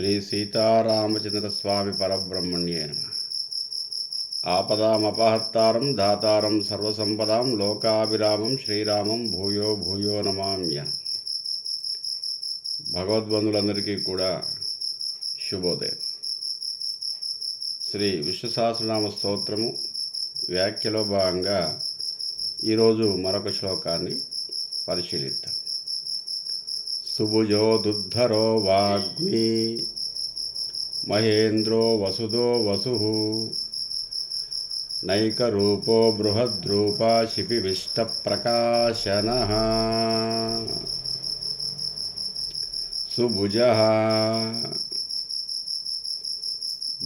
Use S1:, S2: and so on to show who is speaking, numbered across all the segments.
S1: శ్రీ సీతారామచంద్రస్వామి పరబ్రహ్మణ్యే నమః. ఆపదామపహత్తారం దాతారం సర్వసంపదాం లోకాభిరామం శ్రీరామం భూయో భూయో నమామ్యహం. భగవద్బంధులందరికీ కూడా శుభోదయం. శ్రీ విష్ణు సహస్రనామ స్తోత్రము వ్యాఖ్యలో భాగంగా ఈరోజు మరొక శ్లోకాన్ని పరిశీలిద్దాం. సుభుజో దుద్ధరో వాగ్మీ మహేంద్రో వసుదో వసుః నైకరూపో బృహద్రూపా శిపివిష్టప్రకాశనః. సుభుజః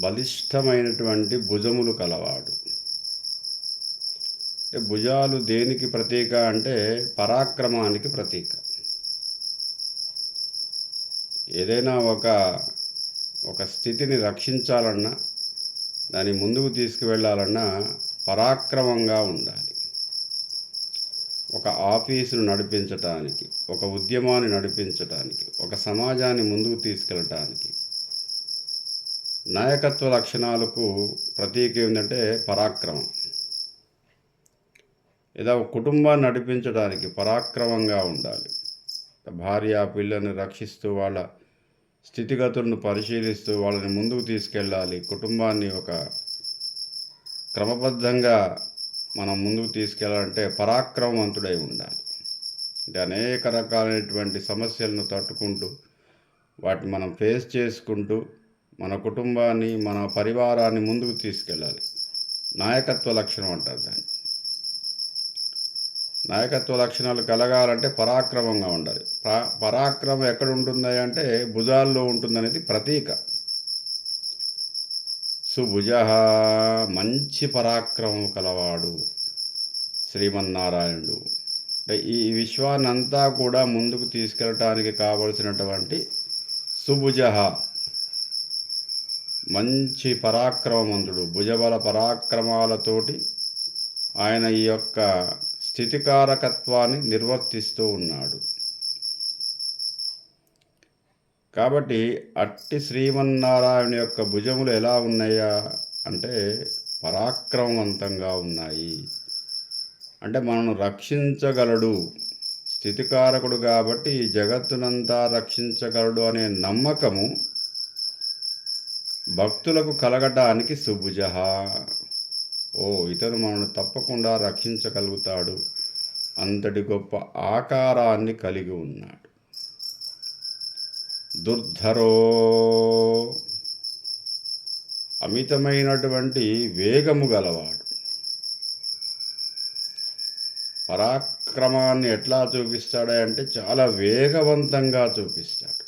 S1: బలిష్టమైనటువంటి భుజములు కలవాడు. భుజాలు దేనికి ప్రతీక అంటే పరాక్రమానికి ప్రతీక. ఏదైనా ఒక స్థితిని రక్షించాలన్నా, దాన్ని ముందుకు తీసుకువెళ్ళాలన్నా పరాక్రమంగా ఉండాలి. ఒక ఆఫీసును నడిపించటానికి, ఒక ఉద్యమాన్ని నడిపించటానికి, ఒక సమాజాన్ని ముందుకు తీసుకెళ్ళటానికి నాయకత్వ లక్షణాలకు ప్రతీక ఏంటంటే పరాక్రమం. ఏదో ఒక కుటుంబాన్ని నడిపించడానికి పరాక్రమంగా ఉండాలి. భార్య పిల్లల్ని రక్షిస్తూ, వాళ్ళ స్థితిగతులను పరిశీలిస్తూ వాళ్ళని ముందుకు తీసుకెళ్ళాలి. కుటుంబాన్ని ఒక క్రమబద్ధంగా మనం ముందుకు తీసుకెళ్ళాలంటే పరాక్రమవంతుడై ఉండాలి. అంటే అనేక రకాలైనటువంటి సమస్యలను తట్టుకుంటూ, వాటిని మనం ఫేస్ చేసుకుంటూ మన కుటుంబాన్ని, మన పరివారాన్ని ముందుకు తీసుకెళ్ళాలి. నాయకత్వ లక్షణం అంటారు దాన్ని. నాయకత్వ లక్షణాలు కలగాలంటే పరాక్రమంగా ఉండాలి. పరాక్రమం ఎక్కడ ఉంటుంది అంటే భుజాల్లో ఉంటుందనేది ప్రతీక. సుభుజః మంచి పరాక్రమం కలవాడు శ్రీమన్నారాయణుడు. అంటే ఈ విశ్వాన్ని అంతా కూడా ముందుకు తీసుకెళ్ళటానికి కావలసినటువంటి సుభుజః మంచి పరాక్రమవంతుడు. భుజబల పరాక్రమాలతోటి ఆయన ఈ యొక్క స్థితికారకత్వాన్ని నిర్వర్తిస్తూ ఉన్నాడు. కాబట్టి అట్టి శ్రీమన్నారాయణ యొక్క భుజములు ఎలా ఉన్నాయా అంటే పరాక్రమవంతంగా ఉన్నాయి. అంటే మనను రక్షించగలడు, స్థితికారకుడు కాబట్టి ఈ జగత్తునంతా రక్షించగలడు అనే నమ్మకము భక్తులకు కలగటానికి సుభుజః. ఇతను మనను తప్పకుండా రక్షించగలుగుతాడు, అంతటి గొప్ప ఆకారాన్ని కలిగి ఉన్నాడు. దుర్ధరో అమితమైనటువంటి వేగము గలవాడు. పరాక్రమాన్ని ఎట్లా చూపిస్తాడా అంటే చాలా వేగవంతంగా చూపిస్తాడు.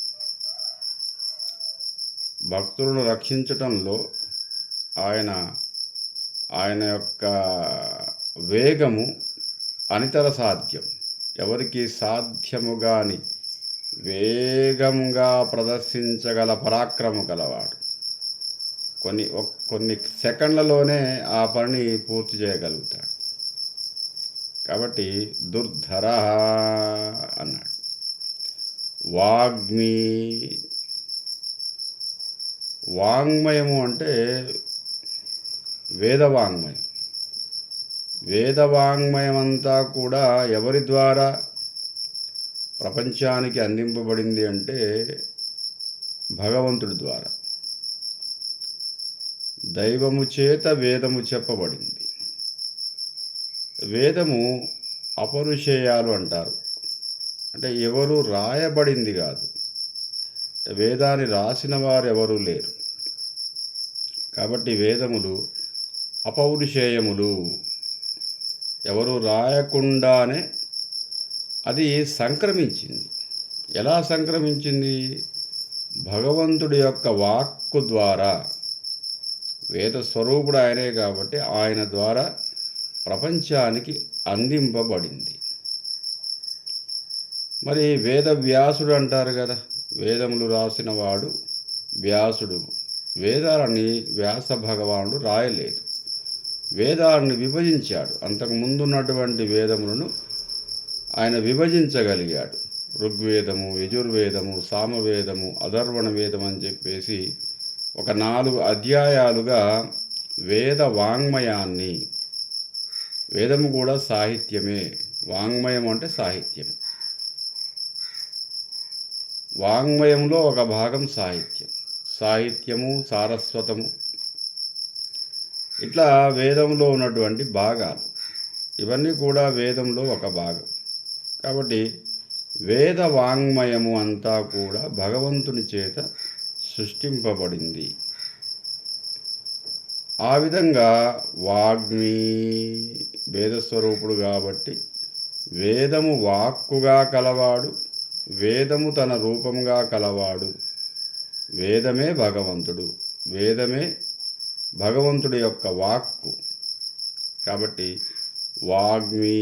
S1: భక్తులను రక్షించటంలో ఆయన యొక్క వేగము అనితర సాధ్యం. ఎవరికి సాధ్యము గాని వేగంగా ప్రదర్శించగల పరాక్రమం గలవాడు. కొన్ని సెకండ్లలోనే ఆ పనిని పూర్తి చేయగలుగుతాడు. కాబట్టి దుర్ధర అన్నాడు. వాగ్మీ, వాంగ్మయము అంటే వేదవాంగ్మయం. వేదవాంగ్మయం అంతా కూడా ఎవరి ద్వారా ప్రపంచానికి అందింపబడింది అంటే భగవంతుడి ద్వారా. దైవము చేత వేదము చెప్పబడింది. వేదము అపరుషేయాలు అంటారు. అంటే ఎవరు రాయబడింది కాదు, వేదాన్ని రాసిన వారు ఎవరూ లేరు. కాబట్టి వేదములు అపౌరుషేయములు. ఎవరు రాయకుండానే అది సంక్రమించింది. ఎలా సంక్రమించింది? భగవంతుడి యొక్క వాక్కు ద్వారా. వేద స్వరూపుడు ఆయనే కాబట్టి ఆయన ద్వారా ప్రపంచానికి అందింపబడింది. మరి వేద వ్యాసుడు అంటారు కదా, వేదములు రాసిన వాడు వ్యాసుడు. వేదాలని వ్యాస భగవానుడు రాయలేదు, వేదాలను విభజించాడు. అంతకు ముందున్నటువంటి వేదములను ఆయన విభజించగలిగాడు. ఋగ్వేదము, యజుర్వేదము, సామవేదము, అధర్వణ వేదం అని చెప్పేసి ఒక 4 అధ్యాయాలుగా వేద వాంగ్మయాన్ని, వేదము కూడా సాహిత్యమే, వాంగ్మయం అంటే సాహిత్యం, వాంగ్మయంలో ఒక భాగం సాహిత్యం, సాహిత్యము, సారస్వతము, ఇట్లా వేదంలో ఉన్నటువంటి భాగాలు ఇవన్నీ కూడా వేదంలో ఒక భాగం. కాబట్టి వేద వాంగ్మయము అంతా కూడా భగవంతుని చేత సృష్టింపబడింది. ఆ విధంగా వాగ్మి వేదస్వరూపుడు కాబట్టి వేదము వాక్కుగా కలవాడు, వేదము తన రూపంగా కలవాడు, వేదమే భగవంతుడు, వేదమే భగవంతుడి యొక్క వాక్కు. కాబట్టి వాగ్మి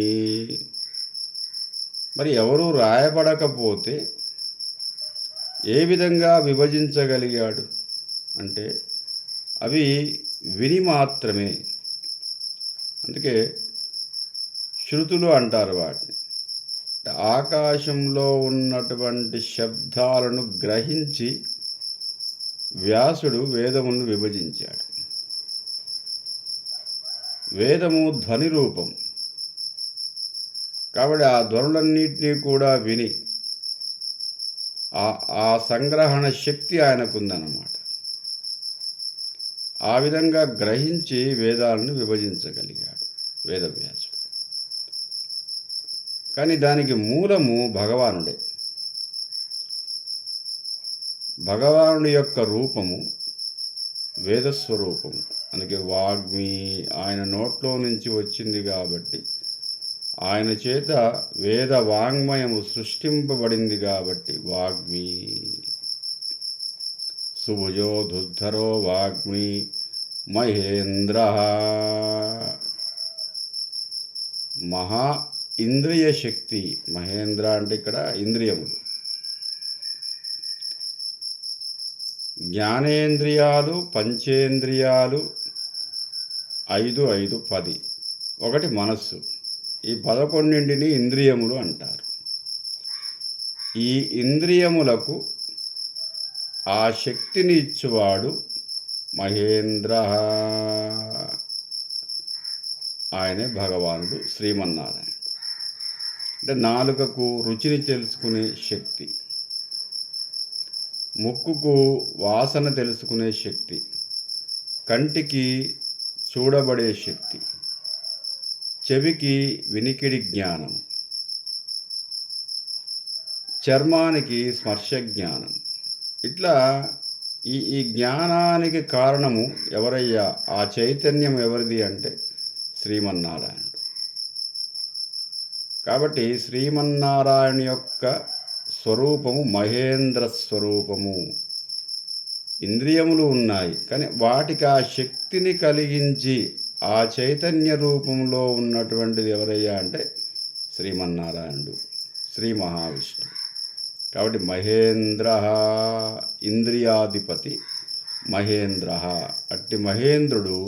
S1: మరి ఎవరు రాయబడకపోతే ఏ విధంగా విభజించగలిగాడు అంటే అవి విని మాత్రమే. అందుకే శృతులు అంటారు వాటిని. ఆకాశంలో ఉన్నటువంటి శబ్దాలను గ్రహించి వ్యాసుడు వేదమును విభజించాడు. వేదము ధ్వని రూపం కాబట్టి ఆ ధ్వనులన్నింటినీ కూడా విని ఆ సంగ్రహణ శక్తి ఆయనకుందన్నమాట. ఆ విధంగా గ్రహించి వేదాలను విభజించగలిగాడు వేదవ్యాసుడు. కానీ దానికి మూలము భగవానుడే. భగవానుడి యొక్క రూపము వేదస్వరూపము. అందుకే వాగ్మి ఆయన నోట్లో నుంచి వచ్చింది కాబట్టి, ఆయన చేత వేద వాంగ్మయము సృష్టింపబడింది కాబట్టి వాగ్మి. సుభుజో దుర్ధరో వాగ్మి మహేంద్ర. మహా ఇంద్రియ శక్తి. మహేంద్ర అంటే ఇక్కడ ఇంద్రియములు. జ్ఞానేంద్రియాలు, పంచేంద్రియాలు 5, 5, 10. ఒకటి మనస్సు. ఈ 11 ఇంద్రియములు అంటారు. ఈ ఇంద్రియములకు ఆ శక్తిని ఇచ్చువాడు మహేంద్ర. ఆయనే భగవానుడు శ్రీమన్నారాయణుడు. అంటే నాలుకకు రుచిని తెలుసుకునే శక్తి, ముక్కుకు వాసన తెలుసుకునే శక్తి, కంటికి చూడబడే శక్తి, చెవికి వినికిడి జ్ఞానం, చర్మానికి స్పర్శ జ్ఞానం. ఇట్లా ఈ జ్ఞానానికి కారణము ఎవరయ్యా? ఆ చైతన్యం ఎవరిది అంటే శ్రీమన్నారాయణుడు. కాబట్టి శ్రీమన్నారాయణ యొక్క స్వరూపము మహేంద్ర స్వరూపము. ఇంద్రియములు ఉన్నాయి కానీ వాటికి ఆ శక్తిని కలిగించి ఆ చైతన్య రూపంలో ఉన్నటువంటిది ఎవరయ్యా అంటే శ్రీమన్నారాయణుడు, శ్రీ మహావిష్ణువు. కాబట్టి మహేంద్ర ఇంద్రియాధిపతి మహేంద్ర. అట్టి మహేంద్రుడు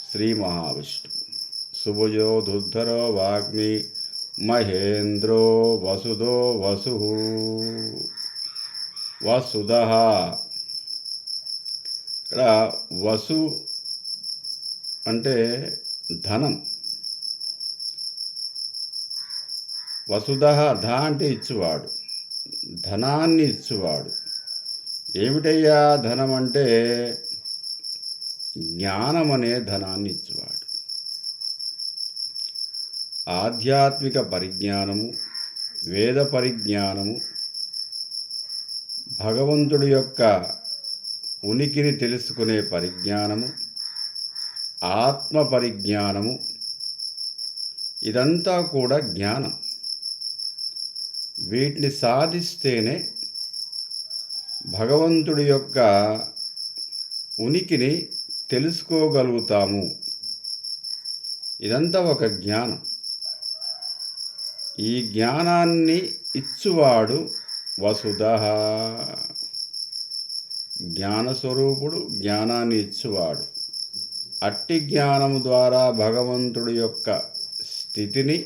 S1: శ్రీ మహావిష్ణువు. సుభుజో దుర్ధరో వాగ్మి మహేంద్రో వసుదో వసు. వసుధ. ఇక్కడ వసు అంటే ధనం. వసుధ ధ అంటే ఇచ్చువాడు, ధనాన్ని ఇచ్చువాడు. ఏమిటయ్యా ధనం అంటే జ్ఞానం అనే ధనాన్ని ఇచ్చువాడు. ఆధ్యాత్మిక పరిజ్ఞానము, వేద పరిజ్ఞానము, భగవంతుడి యొక్క ఉనికిని తెలుసుకునే పరిజ్ఞానము, ఆత్మ పరిజ్ఞానము, ఇదంతా కూడా జ్ఞానం. వీటిని సాధిస్తేనే భగవంతుడి యొక్క ఉనికిని తెలుసుకోగలుగుతాము. ఇదంతా ఒక జ్ఞానం. ఈ జ్ఞానాన్ని ఇచ్చువాడు వసుధ. జ్ఞానస్వరూపుడు, జ్ఞానాన్ని ఇచ్చువాడు. అట్టి జ్ఞానము ద్వారా భగవంతుడి యొక్క స్థితిని,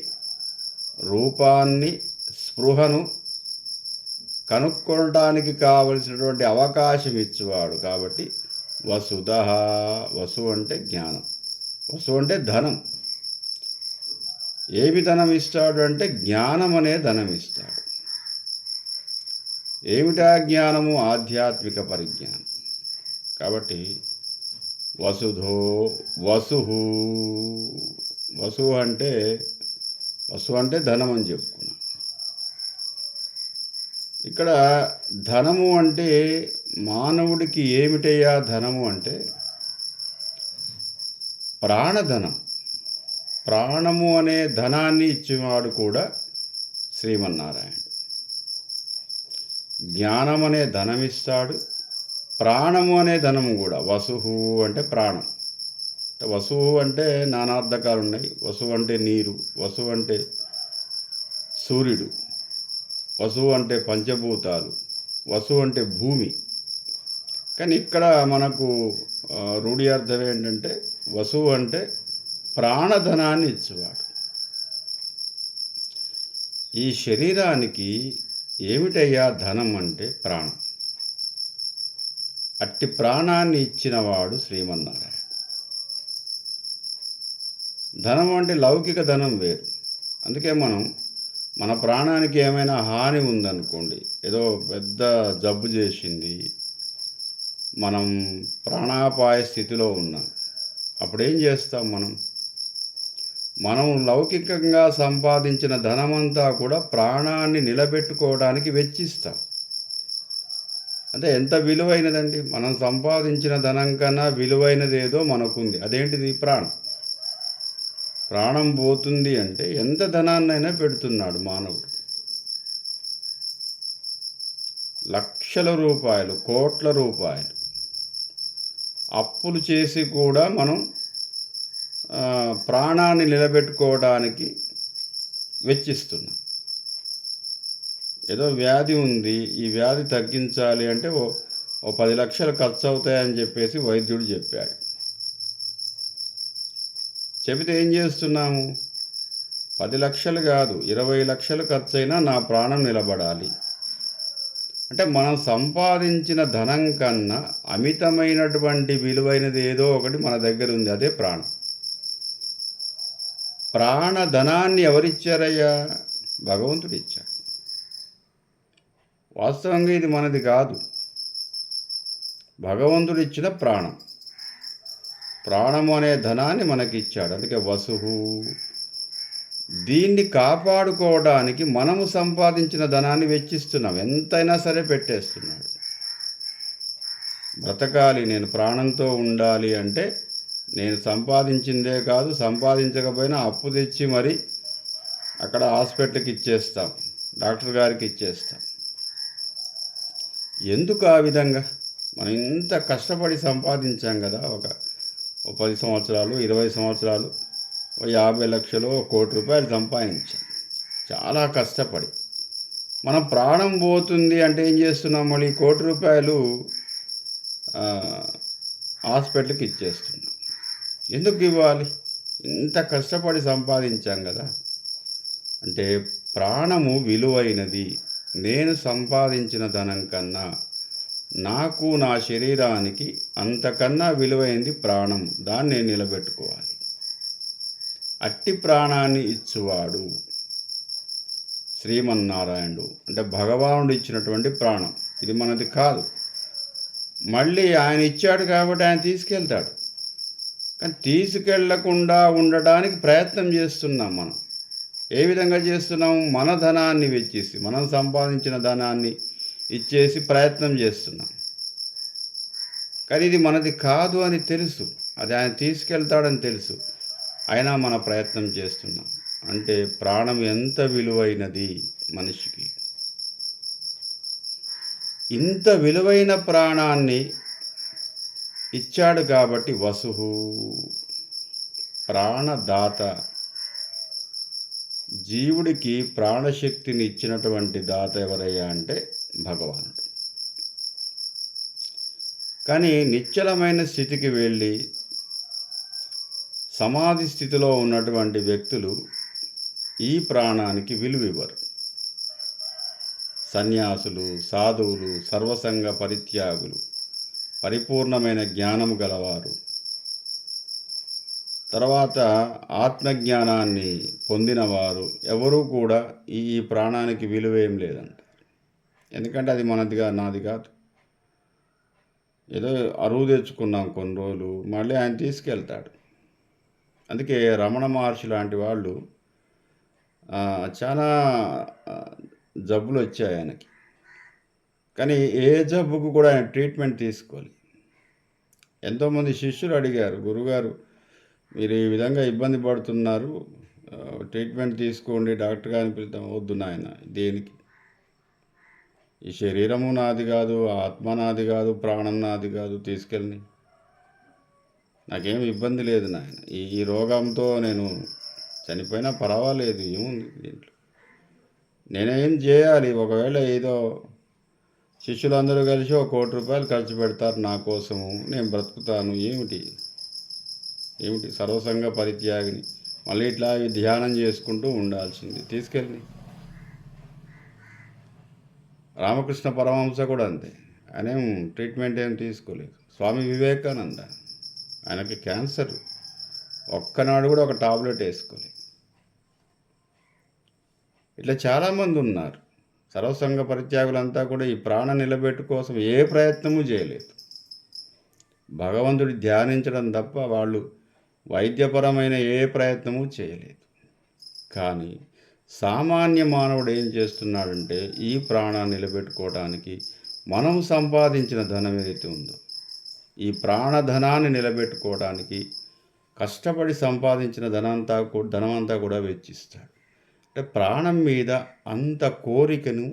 S1: రూపాన్ని, స్పృహను కనుక్కోవడానికి కావలసినటువంటి అవకాశం ఇచ్చేవాడు. కాబట్టి వసుధః, వసు అంటే జ్ఞానం, వసు అంటే ధనం. ఏమి ధనం ఇస్తాడు అంటే జ్ఞానం అనే ధనం ఇస్తాడు. ఏమిటా జ్ఞానము? ఆధ్యాత్మిక పరిజ్ఞానం. కాబట్టి వసుధో వసుహు, వసు అంటే ధనం అని చెప్పుకున్నాం. ఇక్కడ ధనము అంటే మానవుడికి ఏమిటయ్యా ధనము అంటే ప్రాణధనం. ప్రాణము అనే ధనాన్ని ఇచ్చేవాడు కూడా శ్రీమన్నారాయణుడు. జ్ఞానం అనే ధనం ఇస్తాడు, ప్రాణము అనే ధనము కూడా. వసుహు అంటే ప్రాణం. వసువు అంటే నానార్థకాలు ఉన్నాయి. వసువు అంటే నీరు, వసువు అంటే సూర్యుడు, వసువు అంటే పంచభూతాలు, వసువు అంటే భూమి. కానీ ఇక్కడ మనకు రూఢి అర్థం ఏంటంటే వసువు అంటే ప్రాణధనాన్ని ఇచ్చేవాడు. ఈ శరీరానికి ఏమిటయ్యా ధనం అంటే ప్రాణం. అట్టి ప్రాణాన్ని ఇచ్చినవాడు శ్రీమన్నారాయణ. ధనం అంటే లౌకిక ధనం వేరు. అందుకే మన ప్రాణానికి ఏమైనా హాని ఉందనుకోండి, ఏదో పెద్ద జబ్బు చేసింది, మనం ప్రాణాపాయ స్థితిలో ఉన్నాం, అప్పుడేం చేస్తాం? మనం లౌకికంగా సంపాదించిన ధనమంతా కూడా ప్రాణాన్ని నిలబెట్టుకోవడానికి వెచ్చిస్తాం. అంటే ఎంత విలువైనదండి! మనం సంపాదించిన ధనం కన్నా విలువైనది ఏదో మనకుంది. అదేంటిది? ప్రాణం. ప్రాణం పోతుంది అంటే ఎంత ధనాన్నైనా పెడుతున్నాడు మానవుడు. లక్షల రూపాయలు, కోట్ల రూపాయలు అప్పులు చేసి కూడా మనం ప్రాణాన్ని నిలబెట్టుకోవడానికి వెచ్చిస్తున్నాం. ఏదో వ్యాధి ఉంది, ఈ వ్యాధి తగ్గించాలి అంటే ఓ 10 లక్షలు ఖర్చు అవుతాయని చెప్పేసి వైద్యుడు చెప్పాడు. చెబితే ఏం చేస్తున్నాము? 10 లక్షలు కాదు, 20 లక్షలు ఖర్చు అయినా నా ప్రాణం నిలబడాలి అంటే మనం సంపాదించిన ధనం కన్నా అమితమైనటువంటి విలువైనది ఏదో ఒకటి మన దగ్గర ఉంది, అదే ప్రాణం. ప్రాణధనాన్ని ఎవరిచ్చారయ్యా? భగవంతుడు ఇచ్చాడు. వాస్తవంగా ఇది మనది కాదు, భగవంతుడు ఇచ్చిన ప్రాణం. ప్రాణము అనే ధనాన్ని మనకి ఇచ్చాడు. అందుకే వసుహు. దీన్ని కాపాడుకోవడానికి మనము సంపాదించిన ధనాన్ని వెచ్చిస్తున్నాం. ఎంతైనా సరే పెట్టేస్తున్నాడు. బ్రతకాలి, నేను ప్రాణంతో ఉండాలి అంటే నేను సంపాదించిందే కాదు, సంపాదించకపోయినా అప్పు తెచ్చి మరి అక్కడ హాస్పిటల్కి ఇచ్చేస్తాం, డాక్టర్ గారికి ఇచ్చేస్తాం. ఎందుకు ఆ విధంగా? మనం ఇంత కష్టపడి సంపాదించాం కదా, ఒక 10 సంవత్సరాలు, 20 సంవత్సరాలు, 50 లక్షలు, 1 కోటి రూపాయలు సంపాదించాం చాలా కష్టపడి. మనం ప్రాణం పోతుంది అంటే ఏం చేస్తున్నాం? మళ్ళీ 1 కోటి రూపాయలు హాస్పిటల్కి ఇచ్చేస్తున్నాం. ఎందుకు ఇవ్వాలి? ఇంత కష్టపడి సంపాదించాం కదా. అంటే ప్రాణము విలువైనది. నేను సంపాదించిన ధనం కన్నా నాకు, నా శరీరానికి అంతకన్నా విలువైంది ప్రాణం. దాన్ని నేను నిలబెట్టుకోవాలి. అట్టి ప్రాణాన్ని ఇచ్చువాడు శ్రీమన్నారాయణుడు. అంటే భగవానుడు ఇచ్చినటువంటి ప్రాణం. ఇది మనది కాదు. మళ్ళీ ఆయన ఇచ్చాడు కాబట్టి ఆయన తీసుకెళ్తాడు. కానీ తీసుకెళ్లకుండా ఉండడానికి ప్రయత్నం చేస్తున్నాం మనం. ఏ విధంగా చేస్తున్నాం? మన ధనాన్ని వెచ్చేసి, మనం సంపాదించిన ధనాన్ని ఇచ్చేసి ప్రయత్నం చేస్తున్నాం. కానీ ఇది మనది కాదు అని తెలుసు, అది ఆయన తీసుకెళ్తాడని తెలుసు, అయినా మన ప్రయత్నం చేస్తున్నాం. అంటే ప్రాణం ఎంత విలువైనది మనిషికి. ఇంత విలువైన ప్రాణాన్ని ఇచ్చాడు కాబట్టి వసుహు, ప్రాణదాత. జీవుడికి ప్రాణశక్తిని ఇచ్చినటువంటి దాత ఎవరయ్యా అంటే భగవానుడు. కానీ నిశ్చలమైన స్థితికి వెళ్ళి సమాధి స్థితిలో ఉన్నటువంటి వ్యక్తులు ఈ ప్రాణానికి విలువ ఇవ్వరు. సన్యాసులు, సాధువులు, సర్వసంగ పరిత్యాగులు, పరిపూర్ణమైన జ్ఞానము గలవారు, తర్వాత ఆత్మజ్ఞానాన్ని పొందినవారు ఎవరూ కూడా ఈ ప్రాణానికి విలువేం లేదంటారు. ఎందుకంటే అది మనదిగా నాది కాదు. ఏదో అరువు తెచ్చుకున్నాం కొన్ని రోజులు, మళ్ళీ ఆయన తీసుకెళ్తాడు. అందుకే రమణ మహర్షి లాంటి వాళ్ళు చాలా జబ్బులు వచ్చాయి ఆయనకి, కానీ ఏ జబ్బుకు కూడా ఆయన ట్రీట్మెంట్ తీసుకోవాలి. ఎంతోమంది శిష్యులు అడిగారు, గురుగారు మీరు ఈ విధంగా ఇబ్బంది పడుతున్నారు, ట్రీట్మెంట్ తీసుకోండి, డాక్టర్ గారిని పిలుద్దాం. వద్దు నాయన, దేనికి? ఈ శరీరము నాది కాదు, ఆత్మ నాది కాదు, ప్రాణం నాది కాదు, తీసుకెళ్ళి నాకేం ఇబ్బంది లేదు నాయన. ఈ రోగంతో నేను చనిపోయినా పర్వాలేదు, ఏముంది దీంట్లో, నేనేం చేయాలి? ఒకవేళ ఏదో శిష్యులందరూ కలిసి ఒక ₹1,00,00,000 ఖర్చు పెడతారు నా కోసము, నేను బ్రతుకుతాను, ఏమిటి సర్వసంగ పరిత్యాగిని, మళ్ళీ ఇట్లా ధ్యానం చేసుకుంటూ ఉండాల్సింది, తీసుకెళ్ళి. రామకృష్ణ పరమహంస కూడా అంతే, ఆయనేం ట్రీట్మెంట్ ఏం తీసుకోలేదు. స్వామి వివేకానంద, ఆయనకి క్యాన్సర్, ఒక్కనాడు కూడా ఒక టాబ్లెట్ వేసుకోలేదు. ఇట్లా చాలామంది ఉన్నారు. సర్వసంగ పరిత్యాగులంతా కూడా ఈ ప్రాణ నిలబెట్టు కోసం ఏ ప్రయత్నము చేయలేదు. భగవంతుడి ధ్యానించడం తప్ప వాళ్ళు వైద్యపరమైన ఏ ప్రయత్నము చేయలేదు. కానీ సామాన్య మానవుడు ఏం చేస్తున్నాడంటే, ఈ ప్రాణాన్ని నిలబెట్టుకోవడానికి మనం సంపాదించిన ధనం ఏదైతే ఉందో, ఈ ప్రాణధనాన్ని నిలబెట్టుకోవడానికి కష్టపడి సంపాదించిన ధనమంతా కూడా వెచ్చిస్తాడు. అంటే ప్రాణం మీద అంత కోరికను,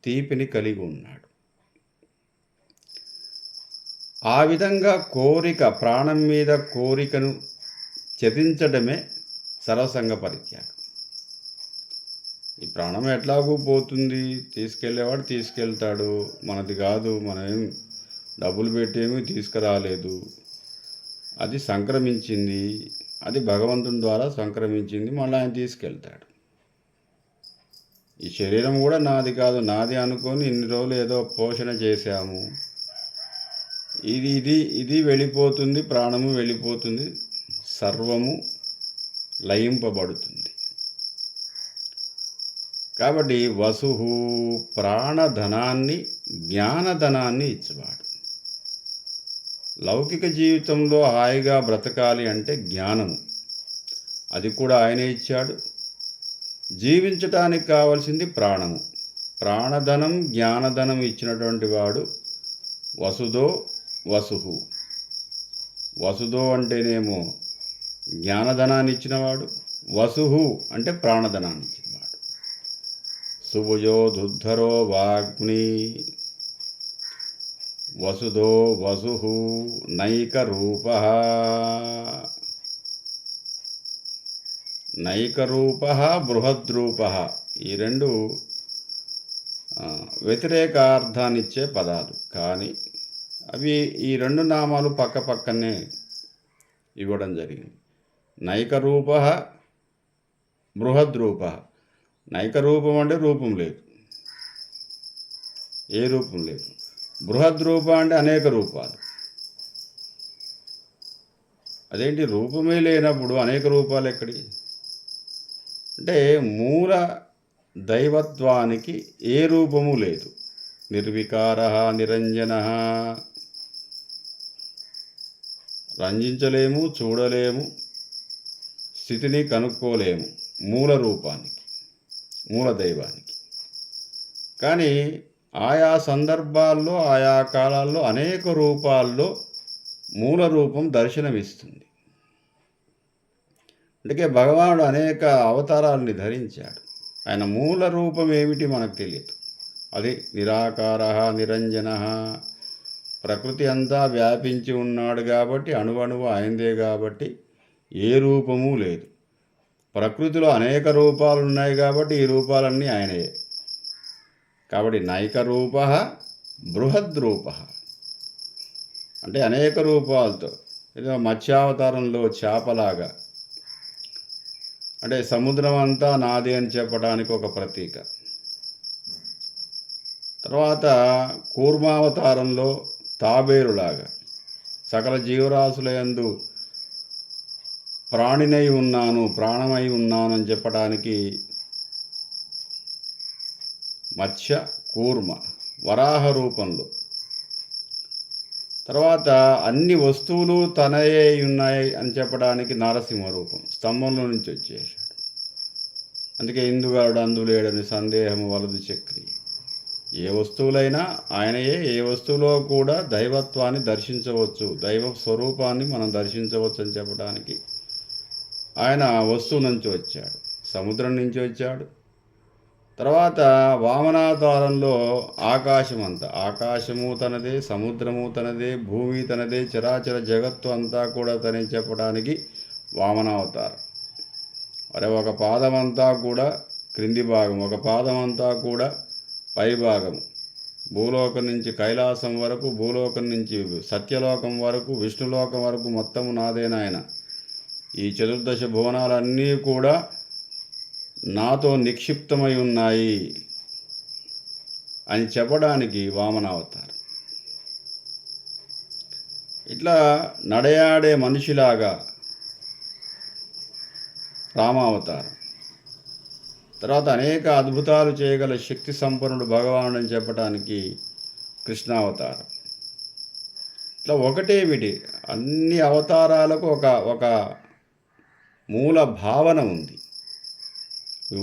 S1: తీపిని కలిగి ఉన్నాడు. ఆ విధంగా ప్రాణం మీద కోరికను త్యజించడమే సర్వసంగ పరిత్యాగం. ఈ ప్రాణం ఎట్లాగూ పోతుంది, తీసుకెళ్ళేవాడు తీసుకెళ్తాడు, మనది కాదు, మనం డబ్బులు పెట్టేమీ తీసుకురాలేదు, అది సంక్రమించింది, అది భగవంతుని ద్వారా సంక్రమించింది, మళ్ళీ ఆయన తీసుకెళ్తాడు. ఈ శరీరం కూడా నాది కాదు, నాది అనుకొని ఇన్ని రోజులు ఏదో పోషణ చేశాము, ఇది వెళ్ళిపోతుంది, ప్రాణము వెళ్ళిపోతుంది, సర్వము లయింపబడుతుంది. కాబట్టి వసుహు ప్రాణధనాన్ని, జ్ఞానధనాన్ని ఇచ్చేవాడు. లౌకిక జీవితంలో హాయిగా బ్రతకాలి అంటే జ్ఞానము, అది కూడా ఆయనే ఇచ్చాడు. జీవించటానికి కావలసింది ప్రాణము, ప్రాణధనం, జ్ఞానధనం ఇచ్చినటువంటి వాడు వసుహు. వసుదో అంటేనేమో జ్ఞానధనాన్ని ఇచ్చినవాడు, వసుహు అంటే ప్రాణధనాన్ని ఇచ్చినవాడు. సుభుజో దుద్ధరో వాగ్ని వసుదో వసుహు నైకరూపః. నైకరూపః బృహద్రూపః, ఈ రెండు వ్యతిరేకార్థాన్నిచ్చే పదాలు, కానీ అవి ఈ రెండు నామాలు పక్క పక్కనే ఇవ్వడం జరిగింది. నైకరూపః బృహద్రూపః. నైకరూపం అంటే రూపం లేదు, ఏ రూపం లేదు. బృహద్రూప అంటే అనేక రూపాలు. అదేంటి, రూపమే లేనప్పుడు అనేక రూపాలు ఎక్కడి? అంటే మూల దైవత్వానికి ఏ రూపము లేదు. నిర్వికారః నిరంజనః, రంజించలేము, చూడలేము, స్థితిని కనుక్కోలేము మూల రూపానికి, మూల దైవానికి. కానీ ఆయా సందర్భాల్లో, ఆయా కాలాల్లో అనేక రూపాల్లో మూల రూపం దర్శనమిస్తుంది. అందుకే భగవానుడు అనేక అవతారాలని ధరించాడు. ఆయన మూల రూపం ఏమిటి మనకు తెలియదు. అది నిరాకారః నిరంజనః. ప్రకృతి అంతా వ్యాపించి ఉన్నాడు కాబట్టి, అణువణువు ఆయనదే కాబట్టి ఏ రూపము లేదు. ప్రకృతిలో అనేక రూపాలు ఉన్నాయి కాబట్టి ఈ రూపాలన్నీ ఆయనయే. కాబట్టి నైకరూపః బృహద్రూపః అంటే అనేక రూపాలతో, ఏదో మత్స్యావతారంలో చేపలాగా, అంటే సముద్రం అంతా నాది అని చెప్పడానికి ఒక ప్రతీక. తర్వాత కూర్మావతారంలో తాబేరులాగా సకల జీవరాశుల యందు ప్రాణినై ఉన్నాను, ప్రాణమై ఉన్నాను అని చెప్పడానికి మత్స్య కూర్మ వరాహ రూపంలో. తర్వాత అన్ని వస్తువులు తనయే ఉన్నాయి అని చెప్పడానికి నరసింహ రూపం, స్తంభంలో నుంచి వచ్చేసాడు. అందుకే ఇందుగాడు అందులేడని సందేహము వలదు చక్రి. ఏ వస్తువులైనా ఆయనయే. ఏ వస్తువులో కూడా దైవత్వాన్ని దర్శించవచ్చు, దైవ స్వరూపాన్ని మనం దర్శించవచ్చు అని చెప్పడానికి ఆయన వస్తువు నుంచి వచ్చాడు, సముద్రం నుంచి వచ్చాడు. తర్వాత వామనావతారంలో ఆకాశం అంతా, ఆకాశము తనదే, సముద్రము తనదే, భూమి తనదే, చరాచర జగత్తు అంతా కూడా తనే చెప్పడానికి వామనావతారం. అరే ఒక పాదం అంతా కూడా క్రింది భాగం, ఒక పాదం అంతా కూడా పై భాగము. భూలోకం నుంచి కైలాసం వరకు, భూలోకం నుంచి సత్యలోకం వరకు, విష్ణులోకం వరకు మొత్తము నాదేనాయన. ఈ చతుర్దశ భువనాలన్నీ కూడా నాతో నిక్షిప్తమై ఉన్నాయి అని చెప్పడానికి వామనావతారం. ఇట్లా నడయాడే మనిషిలాగా రామావతారం. తర్వాత అనేక అద్భుతాలు చేయగల శక్తి సంపన్నుడు భగవానుడు అని చెప్పడానికి కృష్ణావతారం. ఇట్లా ఒకటేమిటి, అన్ని అవతారాలకు ఒక మూల భావన ఉంది,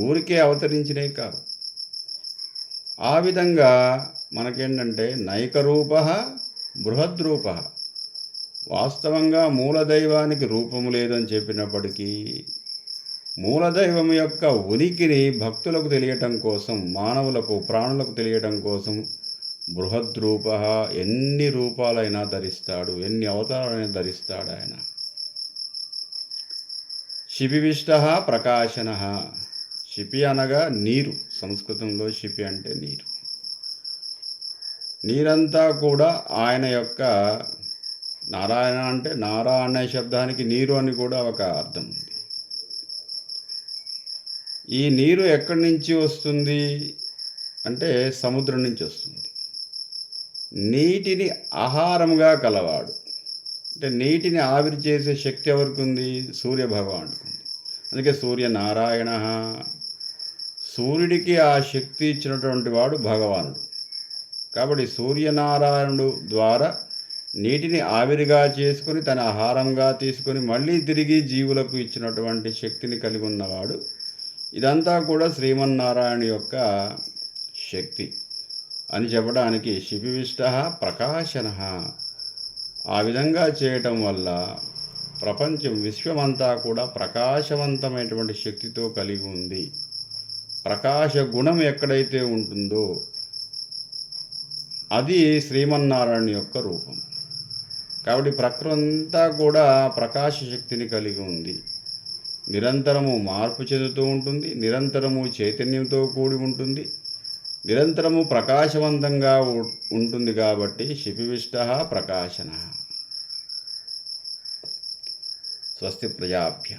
S1: ఊరికే అవతరించినే కాదు. ఆ విధంగా మనకేంటంటే నైకరూప బృహద్రూప. వాస్తవంగా మూలదైవానికి రూపము లేదని చెప్పినప్పటికీ మూలదైవం యొక్క ఉనికిని భక్తులకు తెలియటం కోసం, మానవులకు ప్రాణులకు తెలియటం కోసం బృహద్రూప ఎన్ని రూపాలైనా ధరిస్తాడు, ఎన్ని అవతారాలైనా ధరిస్తాడు ఆయన. శిపివిష్ట ప్రకాశన. శిపి అనగా నీరు, సంస్కృతంలో శిపి అంటే నీరు. నీరంతా కూడా ఆయన యొక్క, నారాయణ అంటే నారాయణ శబ్దానికి నీరు అని కూడా ఒక అర్థం ఉంది. ఈ నీరు ఎక్కడి నుంచి వస్తుంది అంటే సముద్రం నుంచి వస్తుంది. నీటిని ఆహారంగా కలవాడు. అంటే నీటిని ఆవిరి చేసే శక్తి ఎవరికి ఉంది? సూర్యభగవానుడికి ఉంది. అందుకే సూర్యనారాయణ. సూర్యుడికి ఆ శక్తి ఇచ్చినటువంటి వాడు భగవానుడు. కాబట్టి సూర్యనారాయణుడు ద్వారా నీటిని ఆవిరిగా చేసుకొని తన ఆహారంగా తీసుకొని మళ్ళీ తిరిగి జీవులకు ఇచ్చినటువంటి శక్తిని కలిగి ఉన్నవాడు. ఇదంతా కూడా శ్రీమన్నారాయణ యొక్క శక్తి అని చెప్పడానికి శిపివిష్ట ప్రకాశన. ఆ విధంగా చేయటం వల్ల ప్రపంచం, విశ్వమంతా కూడా ప్రకాశవంతమైనటువంటి శక్తితో కలిగి ఉంది. ప్రకాశ గుణం ఎక్కడైతే ఉంటుందో అది శ్రీమన్నారాయణ యొక్క రూపం. కాబట్టి ప్రకృతి అంతా కూడా ప్రకాశ శక్తిని కలిగి ఉంది. నిరంతరము మార్పు చెందుతూ ఉంటుంది, నిరంతరము చైతన్యంతో కూడి ఉంటుంది, నిరంతరము ప్రకాశవంతంగా ఉంటుంది. కాబట్టి శిపివిష్ట ప్రకాశన. స్వస్తి ప్రజాభ్య.